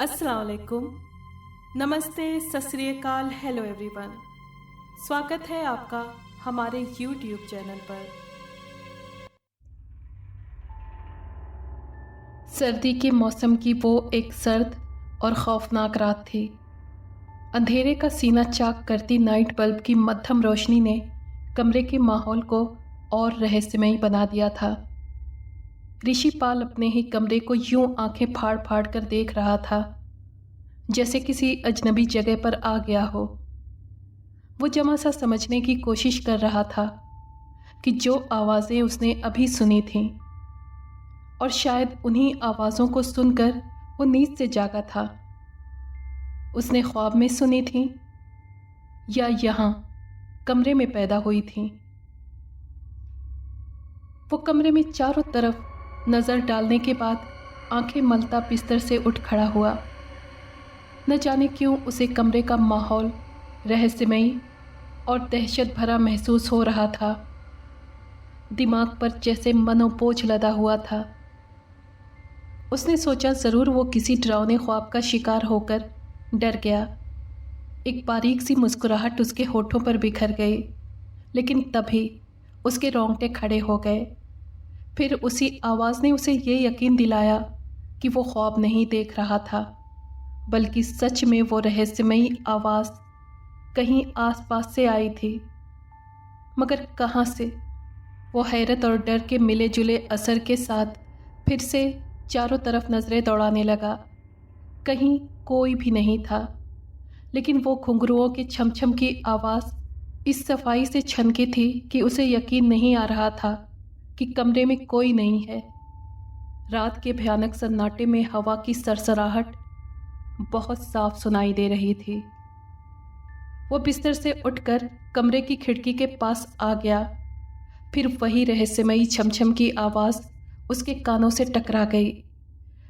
अस्सलाम वालेकुम, नमस्ते, सत श्री अकाल, हेलो एवरीवन। स्वागत है आपका हमारे यूट्यूब चैनल पर। सर्दी के मौसम की वो एक सर्द और खौफनाक रात थी। अंधेरे का सीना चाक करती नाइट बल्ब की मध्यम रोशनी ने कमरे के माहौल को और रहस्यमयी बना दिया था। ऋषिपाल अपने ही कमरे को यूं आंखें फाड़ फाड़ कर देख रहा था जैसे किसी अजनबी जगह पर आ गया हो। वो जमा सा समझने की कोशिश कर रहा था कि जो आवाज़ें उसने अभी सुनी थीं और शायद उन्हीं आवाज़ों को सुनकर वो नींद से जागा था, उसने ख्वाब में सुनी थीं या यहाँ कमरे में पैदा हुई थीं। वो कमरे में चारों तरफ नज़र डालने के बाद आंखें मलता बिस्तर से उठ खड़ा हुआ। न जाने क्यों उसे कमरे का माहौल रहस्यमयी और दहशत भरा महसूस हो रहा था। दिमाग पर जैसे मनोबोझ लदा हुआ था। उसने सोचा ज़रूर वो किसी डरावने ख्वाब का शिकार होकर डर गया। एक बारीक सी मुस्कुराहट उसके होठों पर बिखर गई, लेकिन तभी उसके रोंगटे खड़े हो गए। फिर उसी आवाज़ ने उसे ये यकीन दिलाया कि वो ख्वाब नहीं देख रहा था, बल्कि सच में वो रहस्यमयी आवाज़ कहीं आसपास से आई थी। मगर कहाँ से? वो हैरत और डर के मिले जुले असर के साथ फिर से चारों तरफ नज़रें दौड़ाने लगा। कहीं कोई भी नहीं था, लेकिन वो घुंघरुओं के छमछम की आवाज़ इस सफाई से छनकी थी कि उसे यकीन नहीं आ रहा था कि कमरे में कोई नहीं है। रात के भयानक सन्नाटे में हवा की सरसराहट बहुत साफ सुनाई दे रही थी। वो बिस्तर से उठकर कमरे की खिड़की के पास आ गया। फिर वही रहस्यमयी छमछम की आवाज़ उसके कानों से टकरा गई।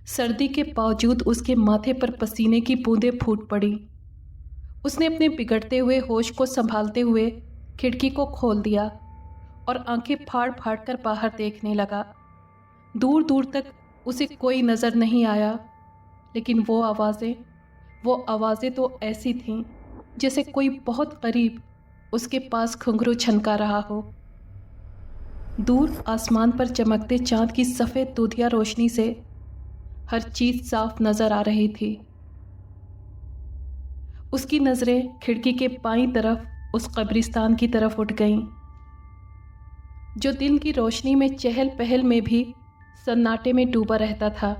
सर्दी के बावजूद उसके माथे पर पसीने की बूंदें फूट पड़ी। उसने अपने बिगड़ते हुए होश को संभालते हुए खिड़की को खोल दिया और आंखें फाड़ फाड़ कर बाहर देखने लगा। दूर दूर तक उसे कोई नज़र नहीं आया, लेकिन वो आवाज़ें तो ऐसी थीं जैसे कोई बहुत करीब उसके पास घुंघरू छनका रहा हो। दूर आसमान पर चमकते चाँद की सफ़ेद दूधिया रोशनी से हर चीज़ साफ नज़र आ रही थी। उसकी नज़रें खिड़की के बाईं तरफ उस कब्रिस्तान की तरफ उठ गईं, जो दिन की रोशनी में चहल पहल में भी सन्नाटे में डूबा रहता था।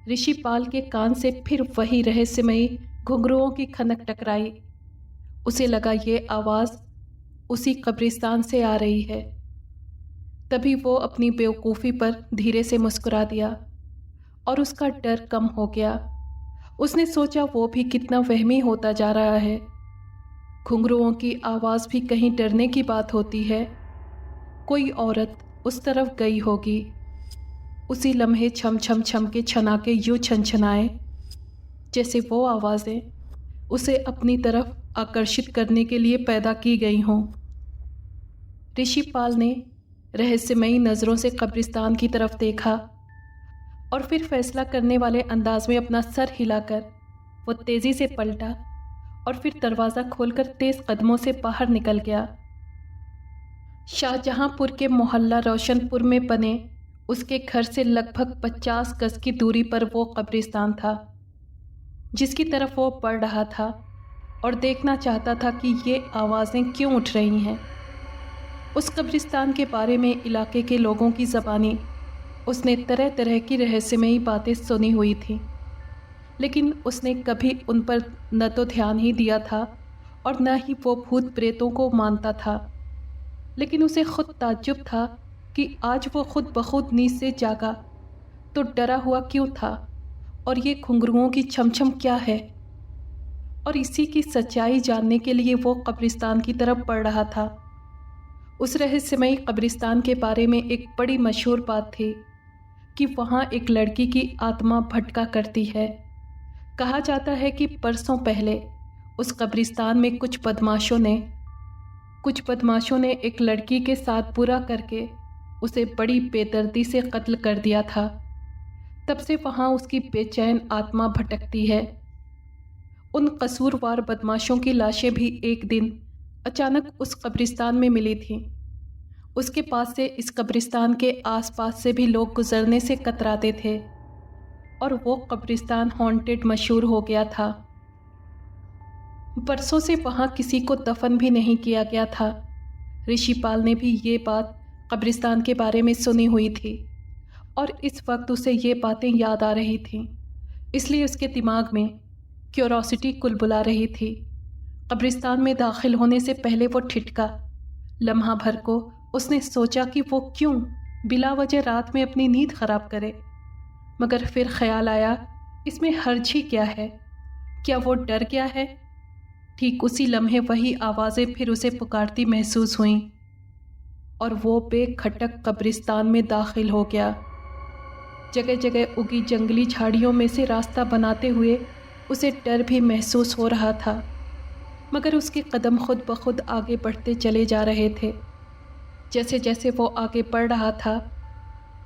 ऋषिपाल के कान से फिर वही रहस्यमयी घुंघरुओं की खनक टकराई। उसे लगा ये आवाज़ उसी कब्रिस्तान से आ रही है। तभी वो अपनी बेवकूफ़ी पर धीरे से मुस्कुरा दिया और उसका डर कम हो गया। उसने सोचा वो भी कितना वहमी होता जा रहा है। घुंघरुओं की आवाज़ भी कहीं डरने की बात होती है। कोई औरत उस तरफ गई होगी। उसी लम्हे छम छम छम के छनाके यूँ छनछनाए जैसे वो आवाज़ें उसे अपनी तरफ आकर्षित करने के लिए पैदा की गई हों। ऋषिपाल ने रहस्यमयी नज़रों से कब्रिस्तान की तरफ देखा और फिर फैसला करने वाले अंदाज में अपना सर हिलाकर वो तेज़ी से पलटा और फिर दरवाज़ा खोलकर तेज़ कदमों से बाहर निकल गया। शाहजहांपुर के मोहल्ला रोशनपुर में बने उसके घर से लगभग 50 गज की दूरी पर वो कब्रिस्तान था, जिसकी तरफ वो बढ़ रहा था और देखना चाहता था कि ये आवाज़ें क्यों उठ रही हैं। उस कब्रिस्तान के बारे में इलाके के लोगों की ज़बानी उसने तरह तरह की रहस्यमयी बातें सुनी हुई थी, लेकिन उसने कभी उन पर न तो ध्यान ही दिया था और न ही वो भूत प्रेतों को मानता था। लेकिन उसे खुद ताज्जुब था कि आज वो खुद बखुद नींद से जागा तो डरा हुआ क्यों था और ये घुंघरुओं की छमछम क्या है। और इसी की सच्चाई जानने के लिए वो कब्रिस्तान की तरफ बढ़ रहा था। उस रहस्यमयी कब्रिस्तान के बारे में एक बड़ी मशहूर बात थी कि वहाँ एक लड़की की आत्मा भटका करती है। कहा जाता है कि परसों पहले उस कब्रिस्तान में कुछ बदमाशों ने एक लड़की के साथ बुरा करके उसे बड़ी बेदर्दी से कत्ल कर दिया था। तब से वहाँ उसकी बेचैन आत्मा भटकती है। उन कसूरवार बदमाशों की लाशें भी एक दिन अचानक उस कब्रिस्तान में मिली थीं। उसके पास से इस कब्रिस्तान के आसपास से भी लोग गुजरने से कतराते थे और वो कब्रिस्तान हॉन्टेड मशहूर हो गया था। बरसों से वहाँ किसी को दफन भी नहीं किया गया था। ऋषिपाल ने भी ये बात कब्रिस्तान के बारे में सुनी हुई थी और इस वक्त उसे ये बातें याद आ रही थीं, इसलिए उसके दिमाग में क्यूरोसिटी कुलबुला रही थी। कब्रिस्तान में दाखिल होने से पहले वो ठिठका। लम्हा भर को उसने सोचा कि वो क्यों बिला वजह रात में अपनी नींद खराब करे, मगर फिर ख्याल आया इसमें हर्ज ही क्या है, क्या वो डर गया है? ठीक उसी लम्हे वही आवाज़ें फिर उसे पुकारती महसूस हुईं और वो बेखटक कब्रिस्तान में दाखिल हो गया। जगह जगह उगी जंगली झाड़ियों में से रास्ता बनाते हुए उसे डर भी महसूस हो रहा था, मगर उसके कदम खुद ब खुद आगे बढ़ते चले जा रहे थे। जैसे जैसे वो आगे बढ़ रहा था,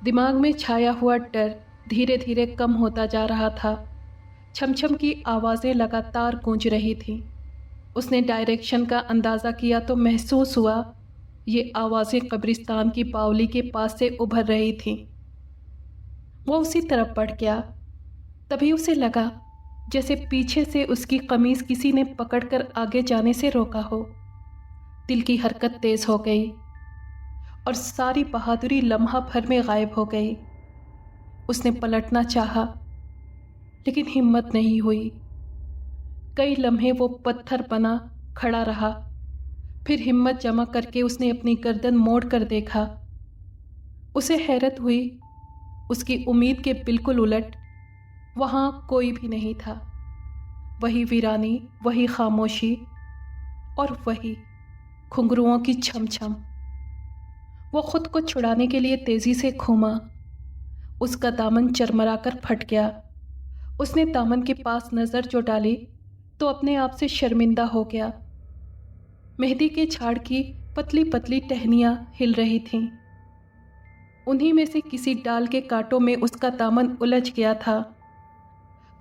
दिमाग में छाया हुआ डर धीरे धीरे कम होता जा रहा था। छमछम की आवाज़ें लगातार गूंज रही थीं। उसने डायरेक्शन का अंदाज़ा किया तो महसूस हुआ ये आवाज़ें कब्रिस्तान की बावली के पास से उभर रही थीं। वो उसी तरफ बढ़ गया। तभी उसे लगा जैसे पीछे से उसकी कमीज़ किसी ने पकड़कर आगे जाने से रोका हो। दिल की हरकत तेज़ हो गई और सारी बहादुरी लम्हा भर में गायब हो गई। उसने पलटना चाहा, लेकिन हिम्मत नहीं हुई। कई लम्हे वो पत्थर बना खड़ा रहा, फिर हिम्मत जमा करके उसने अपनी गर्दन मोड़ कर देखा। उसे हैरत हुई, उसकी उम्मीद के बिल्कुल उलट वहाँ कोई भी नहीं था। वही वीरानी, वही खामोशी और वही घुंघरुओं की छमछम। वो खुद को छुड़ाने के लिए तेजी से घूमा। उसका दामन चरमराकर फट गया। उसने दामन के पास नज़र जो डाली तो अपने आप से शर्मिंदा हो गया। मेहंदी के झाड़ की पतली पतली टहनियाँ हिल रही थीं। उन्हीं में से किसी डाल के कांटों में उसका दामन उलझ गया था।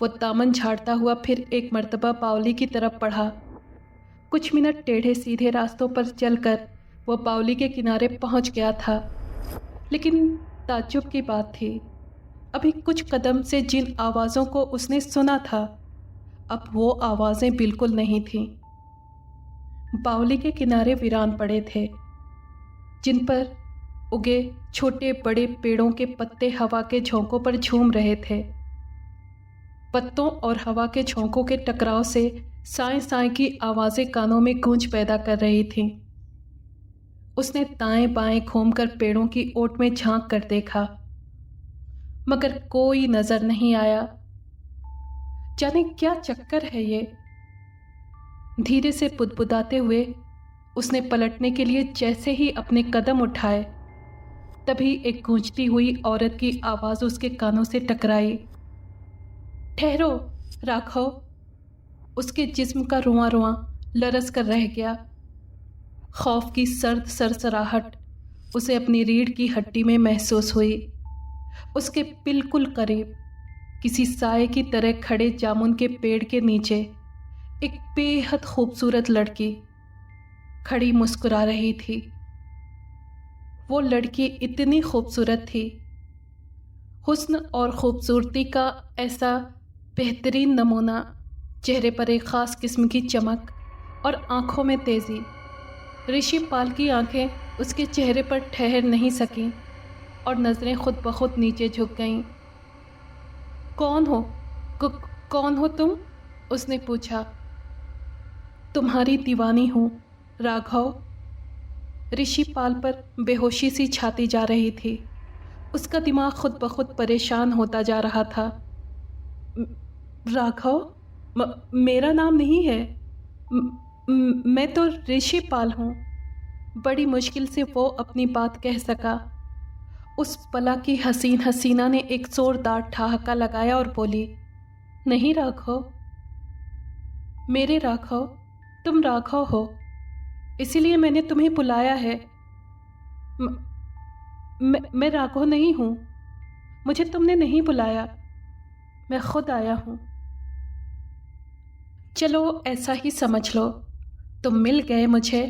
वो दामन झाड़ता हुआ फिर एक मर्तबा बावली की तरफ बढ़ा। कुछ मिनट टेढ़े सीधे रास्तों पर चलकर वो बावली के किनारे पहुंच गया था, लेकिन ताज्जुब की बात थी, अभी कुछ कदम से जिन आवाज़ों को उसने सुना था अब वो आवाज़ें बिल्कुल नहीं थीं। बावली के किनारे वीरान पड़े थे, जिन पर उगे छोटे बड़े पेड़ों के पत्ते हवा के झोंकों पर झूम रहे थे। पत्तों और हवा के झोंकों के टकराव से साएं साएं की आवाज़ें कानों में गूंज पैदा कर रही थीं। उसने दाएं बाएं घूमकर पेड़ों की ओट में झांक कर देखा, मगर कोई नजर नहीं आया। जाने क्या चक्कर है ये। धीरे से बुदबुदाते हुए उसने पलटने के लिए जैसे ही अपने कदम उठाए, तभी एक गूंजती हुई औरत की आवाज़ उसके कानों से टकराई। ठहरो राघव। उसके जिस्म का रुआं रुआं लरस कर रह गया। खौफ की सर्द सरसराहट उसे अपनी रीढ़ की हड्डी में महसूस हुई। उसके बिल्कुल करीब किसी साए की तरह खड़े जामुन के पेड़ के नीचे एक बेहद खूबसूरत लड़की खड़ी मुस्कुरा रही थी। वो लड़की इतनी खूबसूरत थी, हुस्न और खूबसूरती का ऐसा बेहतरीन नमूना, चेहरे पर एक ख़ास किस्म की चमक और आँखों में तेज़ी। ऋषिपाल की आंखें उसके चेहरे पर ठहर नहीं सकीं और नज़रें खुद ब खुद नीचे झुक गईं। कौन हो? कौन हो तुम? उसने पूछा। तुम्हारी दीवानी हूँ राघव। ऋषिपाल पर बेहोशी सी छाती जा रही थी। उसका दिमाग खुद ब खुद परेशान होता जा रहा था। राघव मेरा नाम नहीं है। मैं तो ऋषिपाल हूँ। बड़ी मुश्किल से वो अपनी बात कह सका। उस पला की हसीन हसीना ने एक जोरदार ठहाका लगाया और बोली, नहीं राघव, मेरे राघव, तुम राघव हो, इसीलिए मैंने तुम्हें बुलाया है। मैं राघव नहीं हूँ। मुझे तुमने नहीं बुलाया, मैं खुद आया हूँ। चलो ऐसा ही समझ लो, तुम मिल गए, मुझे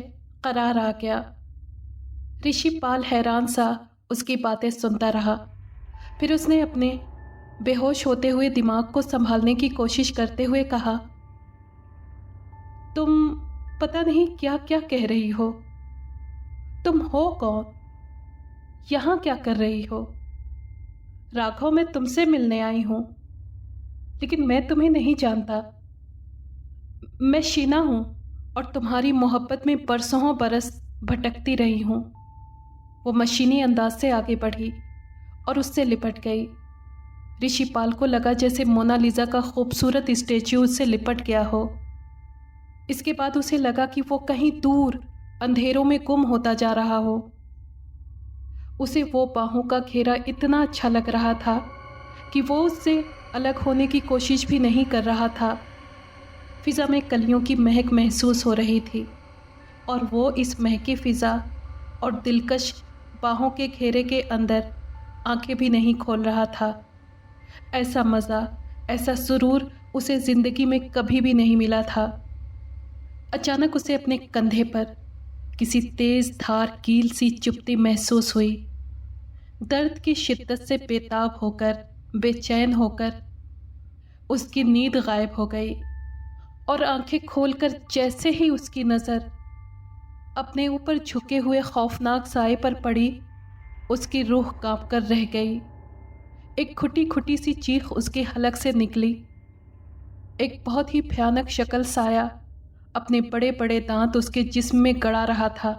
करार आ गया। ऋषिपाल हैरान सा उसकी बातें सुनता रहा। फिर उसने अपने बेहोश होते हुए दिमाग को संभालने की कोशिश करते हुए कहा, तुम पता नहीं क्या क्या कह रही हो। तुम हो कौन? यहाँ क्या कर रही हो? राघव, मैं तुमसे मिलने आई हूँ, लेकिन मैं तुम्हें नहीं जानता। मैं शीना हूँ और तुम्हारी मोहब्बत में बरसों बरस भटकती रही हूँ। वो मशीनी अंदाज से आगे बढ़ी और उससे लिपट गई। ऋषिपाल को लगा जैसे मोनालिसा का खूबसूरत स्टेच्यू उससे लिपट गया हो। इसके बाद उसे लगा कि वो कहीं दूर अंधेरों में गुम होता जा रहा हो। उसे वो बाहों का घेरा इतना अच्छा लग रहा था कि वो उससे अलग होने की कोशिश भी नहीं कर रहा था। फिज़ा में कलियों की महक महसूस हो रही थी और वो इस महकी फ़िज़ा और दिलकश बाहों के घेरे के अंदर आंखें भी नहीं खोल रहा था। ऐसा मज़ा, ऐसा सुरूर उसे ज़िंदगी में कभी भी नहीं मिला था। अचानक उसे अपने कंधे पर किसी तेज़ धार कील सी चुभती महसूस हुई। दर्द की शिद्दत से बेताब होकर, बेचैन होकर उसकी नींद गायब हो गई और आंखें खोलकर जैसे ही उसकी नज़र अपने ऊपर झुके हुए खौफनाक साए पर पड़ी, उसकी रूह कांपकर रह गई। एक खुटी खुटी सी चीख उसके हलक से निकली। एक बहुत ही भयानक शक्ल साया अपने बड़े बड़े दांत उसके जिस्म में गड़ा रहा था।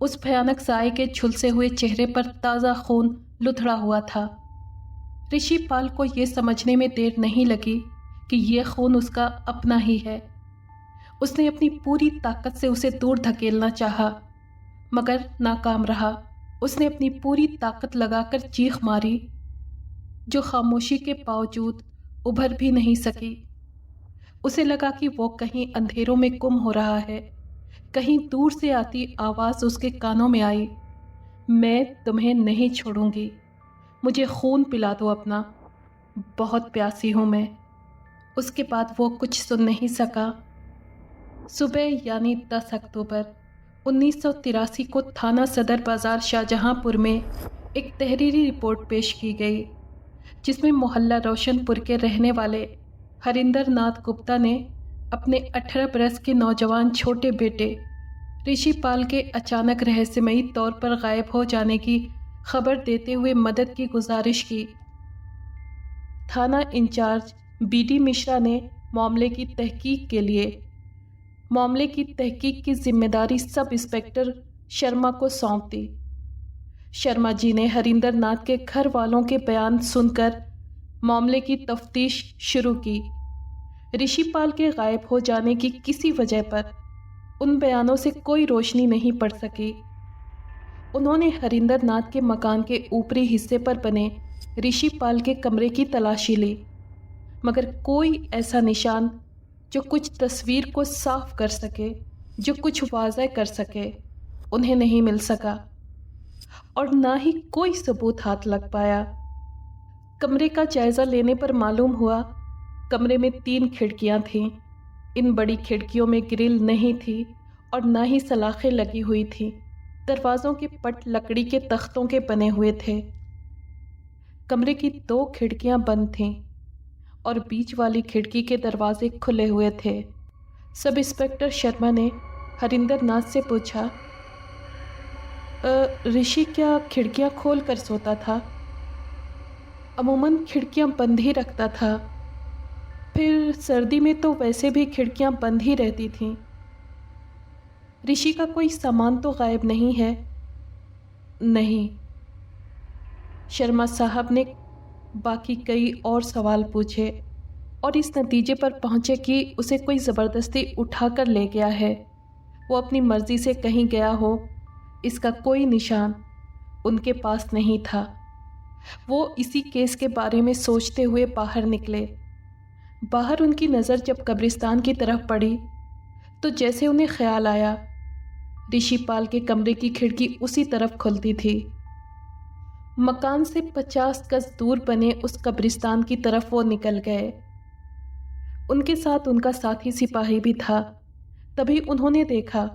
उस भयानक साए के झुलसे हुए चेहरे पर ताज़ा खून लुथड़ा हुआ था। ऋषिपाल को यह समझने में देर नहीं लगी कि यह खून उसका अपना ही है। उसने अपनी पूरी ताकत से उसे दूर धकेलना चाहा, मगर नाकाम रहा। उसने अपनी पूरी ताकत लगाकर चीख मारी, जो खामोशी के बावजूद उभर भी नहीं सकी। उसे लगा कि वो कहीं अंधेरों में गुम हो रहा है। कहीं दूर से आती आवाज़ उसके कानों में आई, मैं तुम्हें नहीं छोड़ूंगी, मुझे खून पिला दो अपना, बहुत प्यासी हूँ मैं। उसके बाद वो कुछ सुन नहीं सका। सुबह यानी 10 अक्टूबर 1983 को थाना सदर बाज़ार शाहजहांपुर में एक तहरीरी रिपोर्ट पेश की गई, जिसमें मोहल्ला रोशनपुर के रहने वाले हरिंदर नाथ गुप्ता ने अपने 18 बरस के नौजवान छोटे बेटे ऋषिपाल के अचानक रहस्यमयी तौर पर गायब हो जाने की खबर देते हुए मदद की गुजारिश की। थाना इंचार्ज बीडी मिश्रा ने मामले की तहकीक की जिम्मेदारी सब इंस्पेक्टर शर्मा को सौंप दी। शर्मा जी ने हरिंदर नाथ के घर वालों के बयान सुनकर मामले की तफ्तीश शुरू की। ऋषिपाल के गायब हो जाने की किसी वजह पर उन बयानों से कोई रोशनी नहीं पड़ सकी। उन्होंने हरिंदर नाथ के मकान के ऊपरी हिस्से पर बने ऋषिपाल के कमरे की तलाशी ली, मगर कोई ऐसा निशान जो कुछ तस्वीर को साफ कर सके, जो कुछ वाज़ह कर सके, उन्हें नहीं मिल सका और ना ही कोई सबूत हाथ लग पाया। कमरे का जायज़ा लेने पर मालूम हुआ कमरे में 3 खिड़कियां थीं। इन बड़ी खिड़कियों में ग्रिल नहीं थी और ना ही सलाखें लगी हुई थीं। दरवाज़ों के पट लकड़ी के तख्तों के बने हुए थे। कमरे की 2 खिड़कियां बंद थीं और बीच वाली खिड़की के दरवाजे खुले हुए थे। सब इंस्पेक्टर शर्मा ने हरिंदर नाथ से पूछा, ऋषि क्या खिड़कियां खोल कर सोता था? अमूमन खिड़कियां बंद ही रखता था। फिर सर्दी में तो वैसे भी खिड़कियां बंद ही रहती थीं। ऋषि का कोई सामान तो गायब नहीं है? नहीं। शर्मा साहब ने बाकी कई और सवाल पूछे और इस नतीजे पर पहुंचे कि उसे कोई ज़बरदस्ती उठाकर ले गया है। वो अपनी मर्ज़ी से कहीं गया हो, इसका कोई निशान उनके पास नहीं था। वो इसी केस के बारे में सोचते हुए बाहर निकले। बाहर उनकी नज़र जब कब्रिस्तान की तरफ पड़ी तो जैसे उन्हें ख्याल आया, ऋषिपाल के कमरे की खिड़की उसी तरफ खुलती थी। मकान से 50 गज दूर बने उस कब्रिस्तान की तरफ वो निकल गए। उनके साथ उनका साथी सिपाही भी था। तभी उन्होंने देखा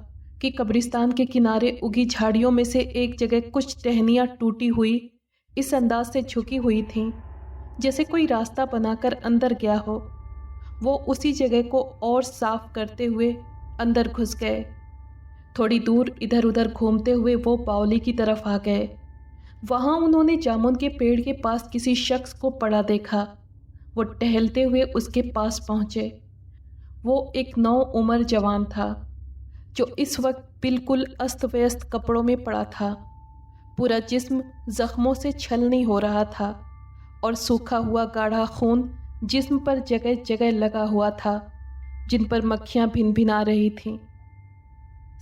कि कब्रिस्तान के किनारे उगी झाड़ियों में से एक जगह कुछ टहनियाँ टूटी हुई इस अंदाज से झुकी हुई थीं जैसे कोई रास्ता बनाकर अंदर गया हो। वो उसी जगह को और साफ करते हुए अंदर घुस गए। थोड़ी दूर इधर उधर घूमते हुए वो बावली की तरफ आ गए। वहाँ उन्होंने जामुन के पेड़ के पास किसी शख्स को पड़ा देखा। वो टहलते हुए उसके पास पहुँचे। वो एक नौउम्र जवान था जो इस वक्त बिल्कुल अस्त व्यस्त कपड़ों में पड़ा था। पूरा जिस्म जख्मों से छलनी हो रहा था और सूखा हुआ गाढ़ा खून जिस्म पर जगह जगह लगा हुआ था, जिन पर मक्खियां भिन भिना रही थीं।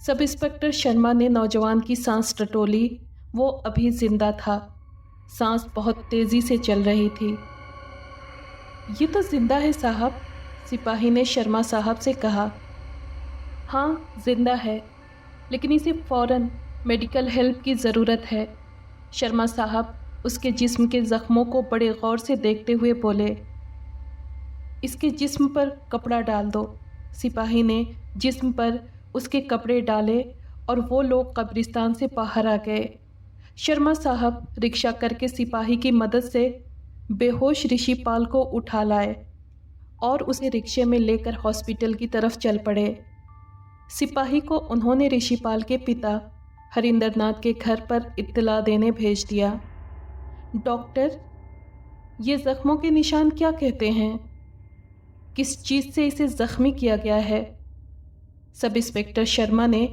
सब इंस्पेक्टर शर्मा ने नौजवान की सांस टटोली। वो अभी जिंदा था। सांस बहुत तेजी से चल रही थी। ये तो जिंदा है साहब, सिपाही ने शर्मा साहब से कहा। हाँ जिंदा है, लेकिन इसे फौरन मेडिकल हेल्प की ज़रूरत है। शर्मा साहब उसके जिस्म के ज़ख्मों को बड़े गौर से देखते हुए बोले। इसके जिस्म पर कपड़ा डाल दो। सिपाही ने जिस्म पर उसके कपड़े डाले और वो लोग कब्रिस्तान से बाहर आ गए। शर्मा साहब रिक्शा करके सिपाही की मदद से बेहोश ऋषिपाल को उठा लाए और उसे रिक्शे में लेकर हॉस्पिटल की तरफ चल पड़े। सिपाही को उन्होंने ऋषिपाल के पिता हरिंदरनाथ के घर पर इत्तला देने भेज दिया। डॉक्टर, ये जख्मों के निशान क्या कहते हैं? किस चीज़ से इसे जख्मी किया गया है? सब इंस्पेक्टर शर्मा ने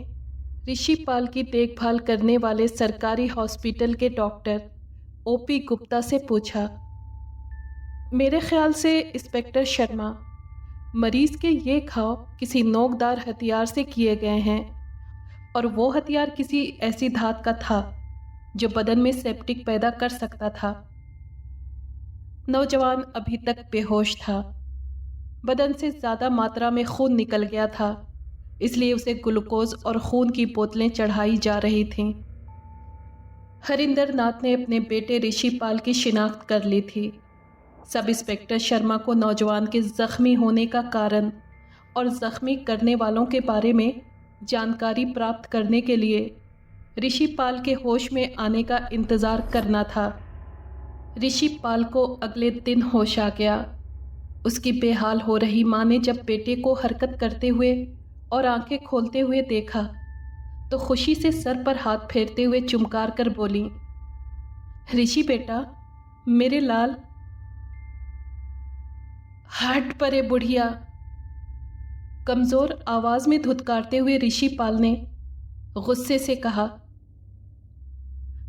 ऋषिपाल की देखभाल करने वाले सरकारी हॉस्पिटल के डॉक्टर ओपी गुप्ता से पूछा। मेरे ख्याल से इंस्पेक्टर शर्मा, मरीज के ये घाव किसी नोकदार हथियार से किए गए हैं और वो हथियार किसी ऐसी धात का था जो बदन में सेप्टिक पैदा कर सकता था। नौजवान अभी तक बेहोश था। बदन से ज़्यादा मात्रा में खून निकल गया था, इसलिए उसे ग्लूकोज और खून की बोतलें चढ़ाई जा रही थीं। हरिंदर नाथ ने अपने बेटे ऋषिपाल की शिनाख्त कर ली थी। सब इंस्पेक्टर शर्मा को नौजवान के ज़ख्मी होने का कारण और ज़ख्मी करने वालों के बारे में जानकारी प्राप्त करने के लिए ऋषिपाल के होश में आने का इंतज़ार करना था। ऋषिपाल को अगले दिन होश आ गया। उसकी बेहाल हो रही माँ ने जब बेटे को हरकत करते हुए और आंखें खोलते हुए देखा तो खुशी से सर पर हाथ फेरते हुए चुमकार कर बोली, ऋषि बेटा, मेरे लाल। हट परे बुढ़िया, कमज़ोर आवाज़ में धुतकारते हुए ऋषिपाल ने गुस्से से कहा।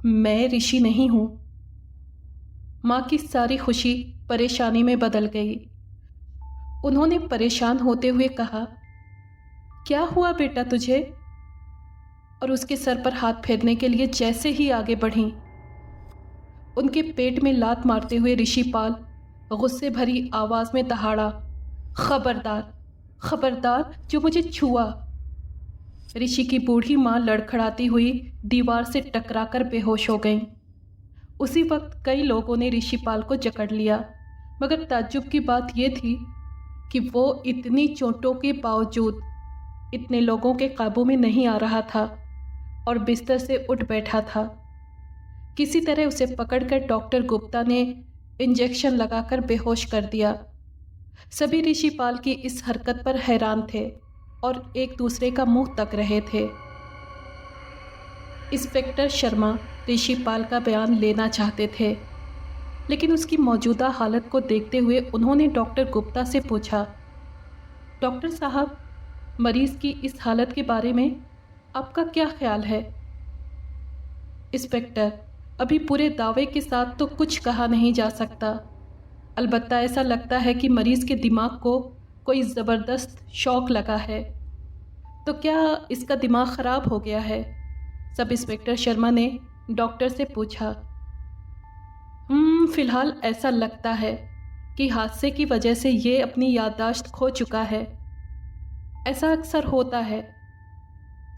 मैं ऋषि नहीं हूँ। माँ की सारी खुशी परेशानी में बदल गई। उन्होंने परेशान होते हुए कहा, क्या हुआ बेटा तुझे? और उसके सर पर हाथ फेरने के लिए जैसे ही आगे बढ़ी, उनके पेट में लात मारते हुए ऋषिपाल गुस्से भरी आवाज़ में दहाड़ा, खबरदार, खबरदार जो मुझे छुआ। ऋषि की बूढ़ी माँ लड़खड़ाती हुई दीवार से टकराकर बेहोश हो गई। उसी वक्त कई लोगों ने ऋषिपाल को जकड़ लिया, मगर ताज्जुब की बात यह थी कि वो इतनी चोटों के बावजूद इतने लोगों के काबू में नहीं आ रहा था और बिस्तर से उठ बैठा था। किसी तरह उसे पकड़कर डॉक्टर गुप्ता ने इंजेक्शन लगाकर बेहोश कर दिया। सभी ऋषिपाल की इस हरकत पर हैरान थे और एक दूसरे का मुंह तक रहे थे। इंस्पेक्टर शर्मा ऋषिपाल का बयान लेना चाहते थे, लेकिन उसकी मौजूदा हालत को देखते हुए उन्होंने डॉक्टर गुप्ता से पूछा, डॉक्टर साहब, मरीज की इस हालत के बारे में आपका क्या ख्याल है? इंस्पेक्टर, अभी पूरे दावे के साथ तो कुछ कहा नहीं जा सकता। अलबत्ता ऐसा लगता है कि मरीज के दिमाग को कोई ज़बरदस्त शॉक लगा है। तो क्या इसका दिमाग ख़राब हो गया है? सब इंस्पेक्टर शर्मा ने डॉक्टर से पूछा। फ़िलहाल ऐसा लगता है कि हादसे की वजह से ये अपनी याददाश्त खो चुका है। ऐसा अक्सर होता है।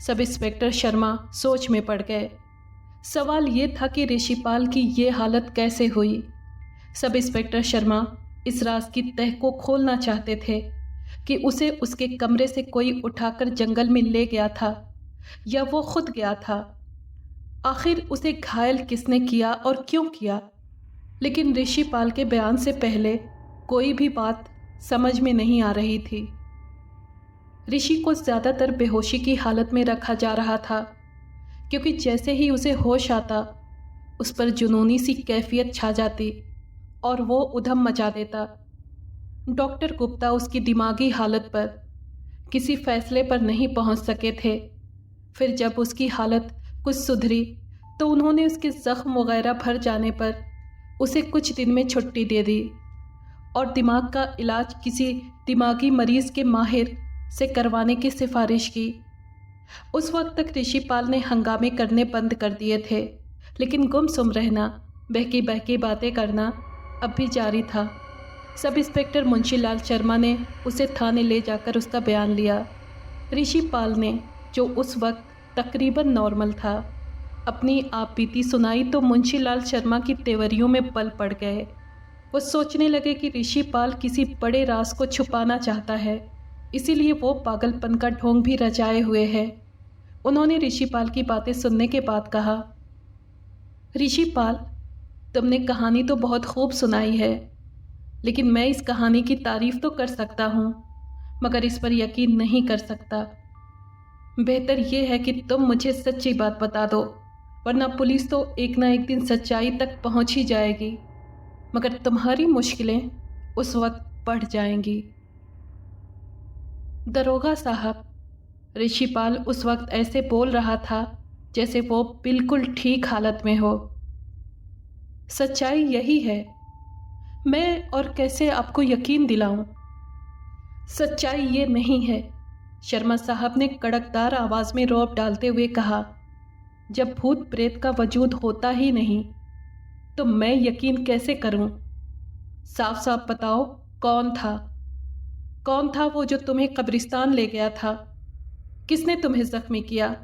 सब इंस्पेक्टर शर्मा सोच में पड़ गए। सवाल ये था कि ऋषिपाल की ये हालत कैसे हुई। सब इंस्पेक्टर शर्मा इस राज की तह को खोलना चाहते थे कि उसे उसके कमरे से कोई उठाकर जंगल में ले गया था या वो खुद गया था। आखिर उसे घायल किसने किया और क्यों किया। लेकिन ऋषिपाल के बयान से पहले कोई भी बात समझ में नहीं आ रही थी। ऋषि को ज़्यादातर बेहोशी की हालत में रखा जा रहा था, क्योंकि जैसे ही उसे होश आता उस पर जुनूनी सी कैफियत छा जाती और वो उधम मचा देता। डॉक्टर गुप्ता उसकी दिमागी हालत पर किसी फैसले पर नहीं पहुंच सके थे। फिर जब उसकी हालत कुछ सुधरी तो उन्होंने उसके ज़ख्म वगैरह भर जाने पर उसे कुछ दिन में छुट्टी दे दी और दिमाग का इलाज किसी दिमागी मरीज़ के माहिर से करवाने की सिफारिश की। उस वक्त तक ऋषिपाल ने हंगामे करने बंद कर दिए थे, लेकिन गुमसुम रहना, बहकी बहकी बातें करना अब भी जारी था। सब इंस्पेक्टर मुंशीलाल शर्मा ने उसे थाने ले जाकर उसका बयान लिया। ऋषिपाल ने, जो उस वक्त तकरीबन नॉर्मल था, अपनी आप बीती सुनाई तो मुंशीलाल शर्मा की तेवरियों में बल पड़ गए। वो सोचने लगे कि ऋषिपाल किसी बड़े राज को छुपाना चाहता है, इसीलिए वो पागलपन का ढोंग भी रचाए हुए है। उन्होंने ऋषिपाल की बातें सुनने के बाद कहा, ऋषिपाल, तुमने कहानी तो बहुत खूब सुनाई है, लेकिन मैं इस कहानी की तारीफ तो कर सकता हूँ, मगर इस पर यकीन नहीं कर सकता। बेहतर यह है कि तुम मुझे सच्ची बात बता दो, वरना पुलिस तो एक ना एक दिन सच्चाई तक पहुँच ही जाएगी, मगर तुम्हारी मुश्किलें उस वक्त बढ़ जाएंगी। दरोगा साहब, ऋषिपाल उस वक्त ऐसे बोल रहा था जैसे वो बिल्कुल ठीक हालत में हो। सच्चाई यही है, मैं और कैसे आपको यकीन दिलाऊं। सच्चाई ये नहीं है, शर्मा साहब ने कड़कदार आवाज़ में रौब डालते हुए कहा। जब भूत प्रेत का वजूद होता ही नहीं तो मैं यकीन कैसे करूं। साफ साफ बताओ, कौन था वो जो तुम्हें कब्रिस्तान ले गया था? किसने तुम्हें जख्मी किया?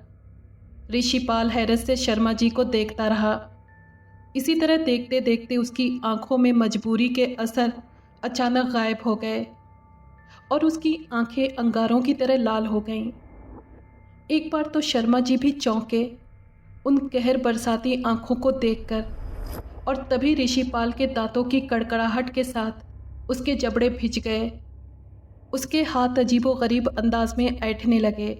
ऋषिपाल हैरत से शर्मा जी को देखता रहा। इसी तरह देखते देखते उसकी आंखों में मजबूरी के असर अचानक गायब हो गए और उसकी आंखें अंगारों की तरह लाल हो गईं। एक बार तो शर्मा जी भी चौंके उन कहर बरसाती आंखों को देखकर, और तभी ऋषिपाल के दांतों की कड़कड़ाहट के साथ उसके जबड़े भिज गए। उसके हाथ अजीबोगरीब अंदाज में ऐंठने लगे।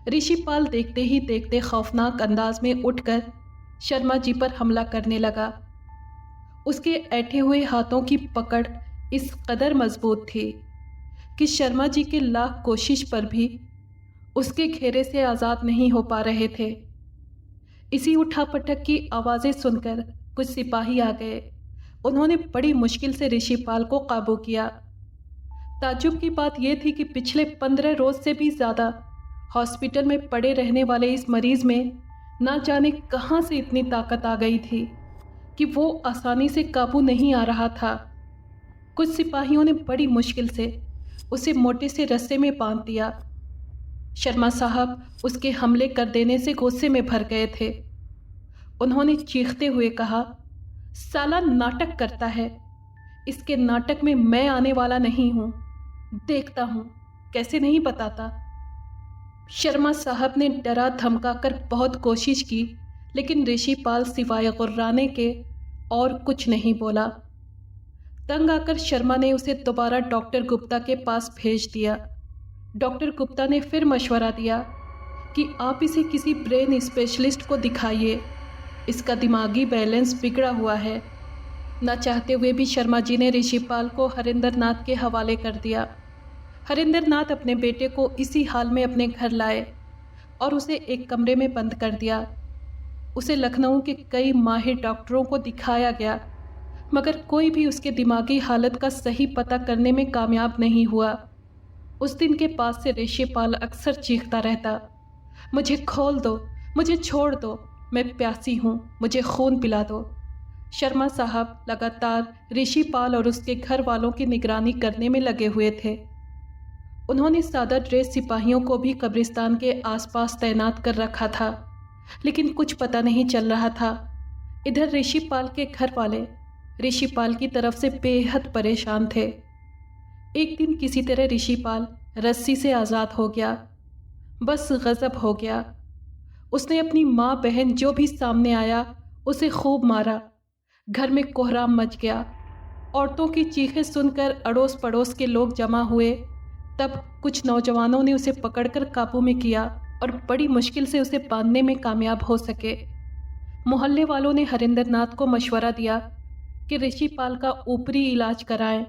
ऋषिपाल देखते ही देखते खौफनाक अंदाज में उठकर शर्मा जी पर हमला करने लगा। उसके ऐंठे हुए हाथों की पकड़ इस कदर मजबूत थी कि शर्मा जी के लाख कोशिश पर भी उसके घेरे से आज़ाद नहीं हो पा रहे थे। इसी उठापटक की आवाज़ें सुनकर कुछ सिपाही आ गए। उन्होंने बड़ी मुश्किल से ऋषिपाल को काबू किया। ताज्जुब की बात यह थी कि पिछले 15 रोज से भी ज़्यादा हॉस्पिटल में पड़े रहने वाले इस मरीज में ना जाने कहाँ से इतनी ताकत आ गई थी कि वो आसानी से काबू नहीं आ रहा था। कुछ सिपाहियों ने बड़ी मुश्किल से उसे मोटे से रस्से में बांध दिया। शर्मा साहब उसके हमले कर देने से गुस्से में भर गए थे। उन्होंने चीखते हुए कहा, साला नाटक करता है, इसके नाटक में मैं आने वाला नहीं हूँ, देखता हूँ कैसे नहीं बताता। शर्मा साहब ने डरा धमका कर बहुत कोशिश की, लेकिन ऋषिपाल सिवाय गुर्राने के और कुछ नहीं बोला। तंग आकर शर्मा ने उसे दोबारा डॉक्टर गुप्ता के पास भेज दिया। डॉक्टर गुप्ता ने फिर मशवरा दिया कि आप इसे किसी ब्रेन स्पेशलिस्ट को दिखाइए, इसका दिमागी बैलेंस बिगड़ा हुआ है। न चाहते हुए भी शर्मा जी ने ऋषिपाल को हरिंदर नाथ के हवाले कर दिया। हरिंदर नाथ अपने बेटे को इसी हाल में अपने घर लाए और उसे एक कमरे में बंद कर दिया। उसे लखनऊ के कई माहिर डॉक्टरों को दिखाया गया, मगर कोई भी उसके दिमागी हालत का सही पता करने में कामयाब नहीं हुआ। उस दिन के बाद से ऋषिपाल अक्सर चीखता रहता, मुझे खोल दो, मुझे छोड़ दो, मैं प्यासी हूँ, मुझे खून पिला दो। शर्मा साहब लगातार ऋषिपाल और उसके घर वालों की निगरानी करने में लगे हुए थे। उन्होंने सादा ड्रेस सिपाहियों को भी कब्रिस्तान के आसपास तैनात कर रखा था, लेकिन कुछ पता नहीं चल रहा था। इधर ऋषिपाल के घर वाले ऋषिपाल की तरफ से बेहद परेशान थे। एक दिन किसी तरह ऋषिपाल रस्सी से आज़ाद हो गया। बस गज़ब हो गया। उसने अपनी माँ बहन जो भी सामने आया उसे खूब मारा। घर में कोहराम मच गया। औरतों की चीखें सुनकर अड़ोस पड़ोस के लोग जमा हुए। तब कुछ नौजवानों ने उसे पकड़कर काबू में किया और बड़ी मुश्किल से उसे बांधने में कामयाब हो सके। मोहल्ले वालों ने हरिंदर नाथ को मशवरा दिया कि ऋषिपाल का ऊपरी इलाज कराएं।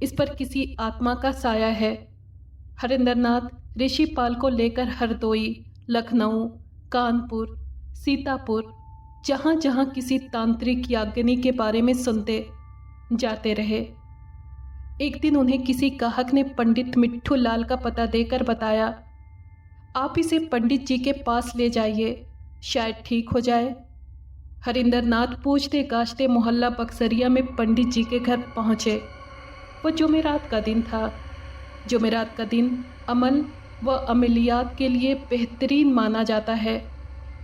इस पर किसी आत्मा का साया है। हरिंदर नाथ ऋषिपाल को लेकर हरदोई, लखनऊ, कानपुर, सीतापुर, जहाँ जहाँ किसी तांत्रिक याग्नि के बारे में सुनते जाते रहे। एक दिन उन्हें किसी गाहक ने पंडित मिट्ठू लाल का पता देकर बताया, आप इसे पंडित जी के पास ले जाइए, शायद ठीक हो जाए। हरिंदर नाथ पूछते गाछते मोहल्ला बक्सरिया में पंडित जी के घर पहुँचे। वो जुमेरात का दिन था। जुमेरात का दिन अमल व अमलियात के लिए बेहतरीन माना जाता है।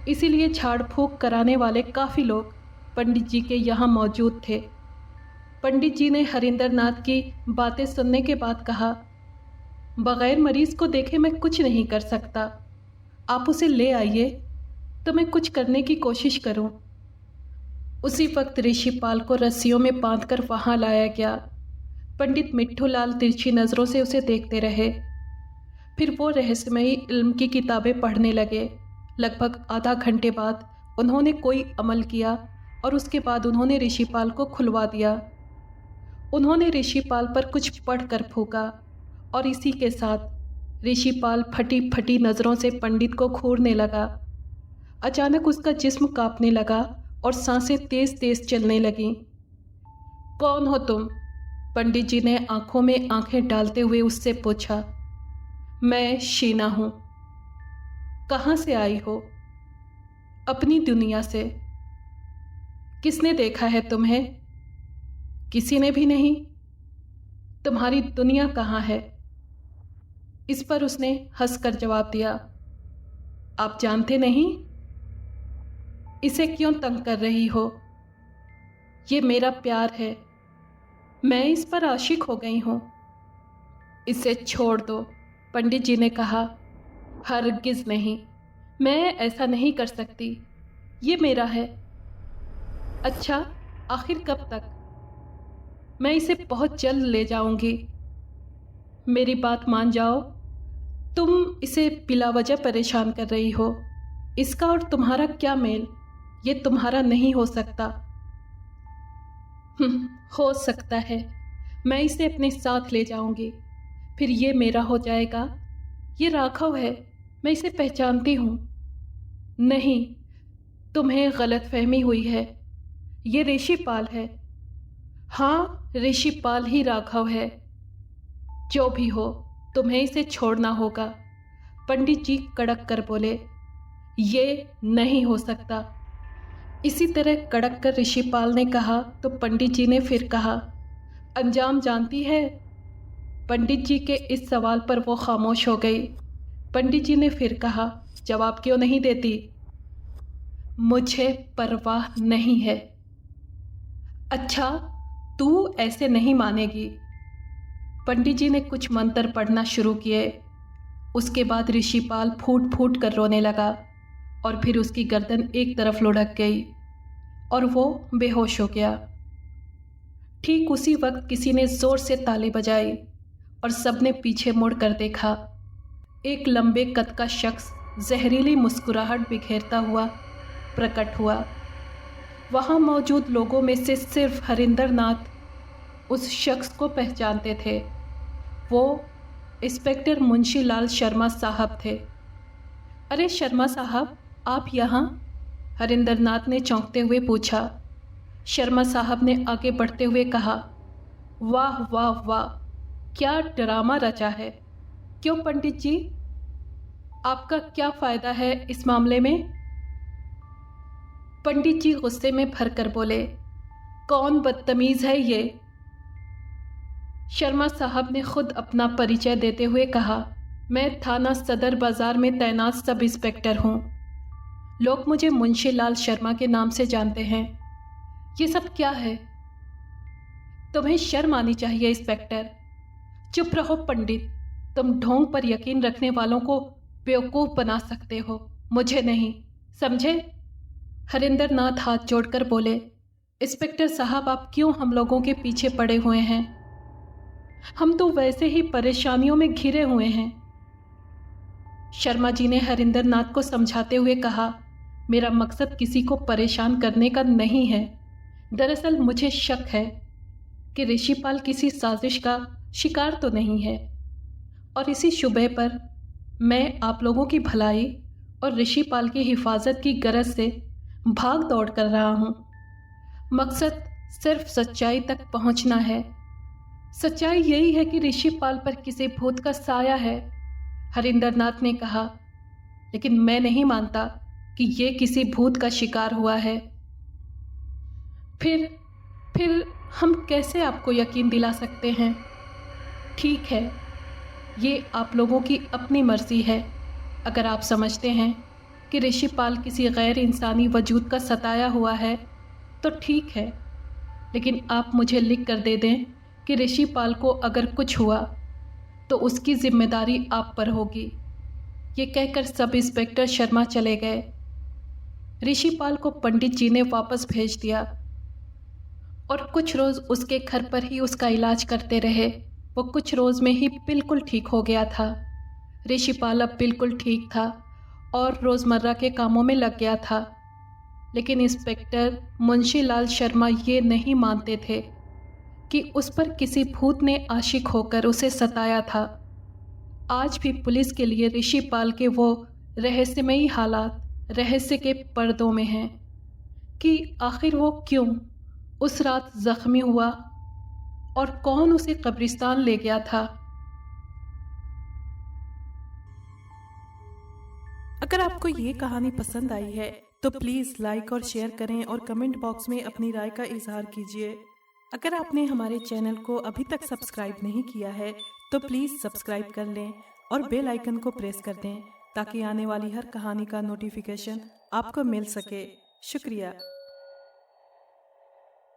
इसीलिए झाड़ फूँक कराने वाले काफ़ी लोग पंडित जी के यहाँ मौजूद थे। पंडित जी ने हरिंदर नाथ की बातें सुनने के बाद कहा, बग़ैर मरीज़ को देखे मैं कुछ नहीं कर सकता। आप उसे ले आइए तो मैं कुछ करने की कोशिश करूं। उसी वक्त ऋषिपाल को रस्सियों में बांधकर वहां लाया गया। पंडित मिट्ठू लाल तिरछी नज़रों से उसे देखते रहे। फिर वो रहस्यमयी इल्म की किताबें पढ़ने लगे। लगभग आधा घंटे बाद उन्होंने कोई अमल किया और उसके बाद उन्होंने ऋषिपाल को खुलवा दिया। उन्होंने ऋषिपाल पर कुछ पढ़कर फूंका और इसी के साथ ऋषिपाल फटी फटी नज़रों से पंडित को घूरने लगा। अचानक उसका जिस्म कांपने लगा और सांसें तेज तेज चलने लगीं। कौन हो तुम? पंडित जी ने आंखों में आंखें डालते हुए उससे पूछा। मैं शीना हूँ। कहाँ से आई हो? अपनी दुनिया से। किसने देखा है तुम्हें? किसी ने भी नहीं। तुम्हारी दुनिया कहाँ है? इस पर उसने हंसकर जवाब दिया, आप जानते नहीं? इसे क्यों तंग कर रही हो? ये मेरा प्यार है। मैं इस पर आशिक हो गई हूँ। इसे छोड़ दो, पंडित जी ने कहा। हरगिज़ नहीं, मैं ऐसा नहीं कर सकती। ये मेरा है। अच्छा, आखिर कब तक? मैं इसे बहुत जल्द ले जाऊंगी। मेरी बात मान जाओ। तुम इसे बिला वजह परेशान कर रही हो। इसका और तुम्हारा क्या मेल? ये तुम्हारा नहीं हो सकता। हो सकता है। मैं इसे अपने साथ ले जाऊंगी, फिर ये मेरा हो जाएगा। ये राघव है, मैं इसे पहचानती हूँ। नहीं, तुम्हें गलतफहमी हुई है। ये ऋषिपाल है। हाँ, ऋषिपाल ही राघव है। जो भी हो, तुम्हें इसे छोड़ना होगा। पंडित जी कड़क कर बोले, ये नहीं हो सकता। इसी तरह कड़क कर ऋषिपाल ने कहा तो पंडित जी ने फिर कहा, अंजाम जानती है? पंडित जी के इस सवाल पर वो खामोश हो गई। पंडित जी ने फिर कहा, जवाब क्यों नहीं देती? मुझे परवाह नहीं है। अच्छा, तू ऐसे नहीं मानेगी। पंडित जी ने कुछ मंत्र पढ़ना शुरू किए। उसके बाद ऋषिपाल फूट फूट कर रोने लगा और फिर उसकी गर्दन एक तरफ लुढ़क गई और वो बेहोश हो गया। ठीक उसी वक्त किसी ने जोर से ताली बजाई और सबने पीछे मुड़ कर देखा। एक लंबे कद का शख्स जहरीली मुस्कुराहट बिखेरता हुआ प्रकट हुआ। वहाँ मौजूद लोगों में से सिर्फ हरिंदर नाथ उस शख्स को पहचानते थे। वो इंस्पेक्टर मुंशी लाल शर्मा साहब थे। अरे शर्मा साहब, आप यहाँ? हरिंदर नाथ ने चौंकते हुए पूछा। शर्मा साहब ने आगे बढ़ते हुए कहा, वाह वाह वाह, क्या ड्रामा रचा है। क्यों पंडित जी, आपका क्या फ़ायदा है इस मामले में? पंडित जी गुस्से में भरकर बोले, कौन बदतमीज़ है ये? शर्मा साहब ने खुद अपना परिचय देते हुए कहा, मैं थाना सदर बाज़ार में तैनात सब इंस्पेक्टर हूँ। लोग मुझे मुंशी लाल शर्मा के नाम से जानते हैं। ये सब क्या है? तुम्हें शर्म आनी चाहिए इंस्पेक्टर। चुप रहो पंडित। तुम ढोंग पर यकीन रखने वालों को बेवकूफ बना सकते हो, मुझे नहीं, समझे? हरिंदर नाथ हाथ जोड़कर बोले, इंस्पेक्टर साहब, आप क्यों हम लोगों के पीछे पड़े हुए हैं? हम तो वैसे ही परेशानियों में घिरे हुए हैं। शर्मा जी ने हरिंदर नाथ को समझाते हुए कहा, मेरा मकसद किसी को परेशान करने का नहीं है। दरअसल मुझे शक है कि ऋषिपाल किसी साजिश का शिकार तो नहीं है, और इसी शुबे पर मैं आप लोगों की भलाई और ऋषिपाल की हिफाजत की गरज से भाग दौड़ कर रहा हूँ। मकसद सिर्फ सच्चाई तक पहुँचना है। सच्चाई यही है कि ऋषिपाल पर किसी भूत का साया है, हरिंदर नाथ ने कहा। लेकिन मैं नहीं मानता कि ये किसी भूत का शिकार हुआ है। फिर हम कैसे आपको यकीन दिला सकते हैं? ठीक है, ये आप लोगों की अपनी मर्जी है। अगर आप समझते हैं कि ऋषिपाल किसी गैर इंसानी वजूद का सताया हुआ है तो ठीक है, लेकिन आप मुझे लिख कर दे दें कि ऋषिपाल को अगर कुछ हुआ तो उसकी जिम्मेदारी आप पर होगी। ये कहकर सब इंस्पेक्टर शर्मा चले गए। ऋषिपाल को पंडित जी ने वापस भेज दिया और कुछ रोज़ उसके घर पर ही उसका इलाज करते रहे। वो कुछ रोज़ में ही बिल्कुल ठीक हो गया था। ऋषिपाल अब बिल्कुल ठीक था और रोज़मर्रा के कामों में लग गया था। लेकिन इंस्पेक्टर मुंशी लाल शर्मा ये नहीं मानते थे कि उस पर किसी भूत ने आशिक होकर उसे सताया था। आज भी पुलिस के लिए ऋषिपाल के वो रहस्यमयी हालात रहस्य के पर्दों में हैं कि आखिर वो क्यों उस रात जख्मी हुआ और कौन उसे कब्रिस्तान ले गया था। अगर आपको ये कहानी पसंद आई है तो प्लीज़ लाइक और शेयर करें और कमेंट बॉक्स में अपनी राय का इजहार कीजिए। अगर आपने हमारे चैनल को अभी तक सब्सक्राइब नहीं किया है तो प्लीज़ सब्सक्राइब कर लें और बेल आइकन को प्रेस कर दें ताकि आने वाली हर कहानी का नोटिफिकेशन आपको मिल सके। शुक्रिया।